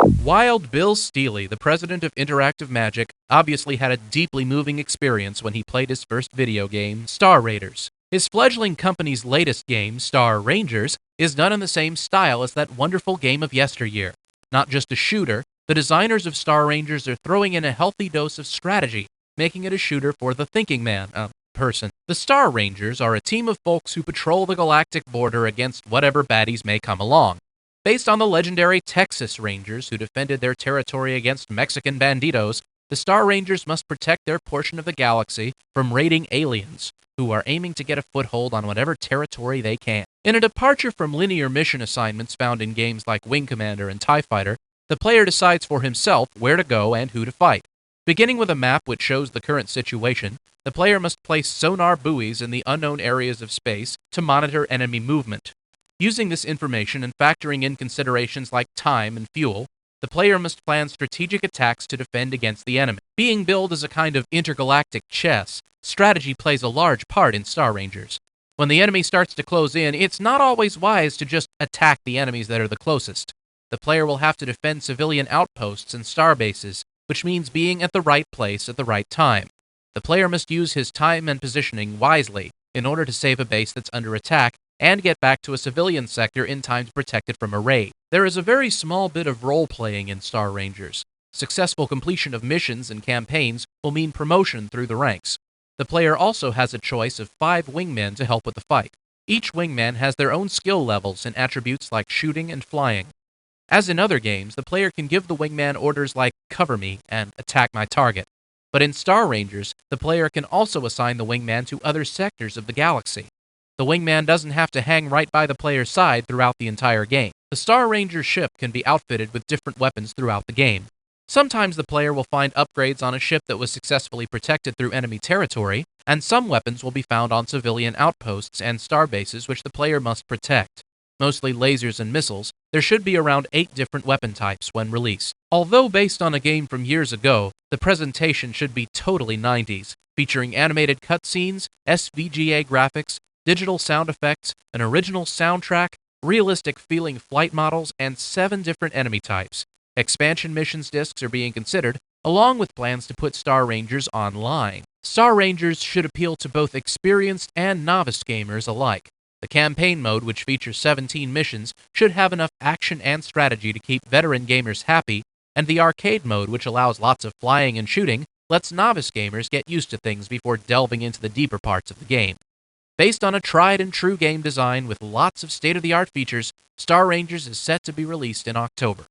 Wild Bill Steely, the president of Interactive Magic, obviously had a deeply moving experience when he played his first video game, Star Raiders. His fledgling company's latest game, Star Rangers, is done in the same style as that wonderful game of yesteryear. Not just a shooter, the designers of Star Rangers are throwing in a healthy dose of strategy, making it a shooter for the thinking person. The Star Rangers are a team of folks who patrol the galactic border against whatever baddies may come along. Based on the legendary Texas Rangers who defended their territory against Mexican banditos, the Star Rangers must protect their portion of the galaxy from raiding aliens, who are aiming to get a foothold on whatever territory they can. In a departure from linear mission assignments found in games like Wing Commander and TIE Fighter, the player decides for himself where to go and who to fight. Beginning with a map which shows the current situation, the player must place sonar buoys in the unknown areas of space to monitor enemy movement. Using this information and factoring in considerations like time and fuel, the player must plan strategic attacks to defend against the enemy. Being billed as a kind of intergalactic chess, strategy plays a large part in Star Rangers. When the enemy starts to close in, it's not always wise to just attack the enemies that are the closest. The player will have to defend civilian outposts and star bases, which means being at the right place at the right time. The player must use his time and positioning wisely in order to save a base that's under attack and get back to a civilian sector in time to protect it from a raid. There is a very small bit of role-playing in Star Rangers. Successful completion of missions and campaigns will mean promotion through the ranks. The player also has a choice of 5 wingmen to help with the fight. Each wingman has their own skill levels and attributes like shooting and flying. As in other games, the player can give the wingman orders like cover me and attack my target. But in Star Rangers, the player can also assign the wingman to other sectors of the galaxy. The wingman doesn't have to hang right by the player's side throughout the entire game. The Star Ranger ship can be outfitted with different weapons throughout the game. Sometimes the player will find upgrades on a ship that was successfully protected through enemy territory, and some weapons will be found on civilian outposts and star bases which the player must protect. Mostly lasers and missiles, there should be around 8 different weapon types when released. Although based on a game from years ago, the presentation should be totally 90s, featuring animated cutscenes, SVGA graphics, digital sound effects, an original soundtrack, realistic feeling flight models, and 7 different enemy types. Expansion missions discs are being considered, along with plans to put Star Rangers online. Star Rangers should appeal to both experienced and novice gamers alike. The campaign mode, which features 17 missions, should have enough action and strategy to keep veteran gamers happy, and the arcade mode, which allows lots of flying and shooting, lets novice gamers get used to things before delving into the deeper parts of the game. Based on a tried-and-true game design with lots of state-of-the-art features, Star Rangers is set to be released in October.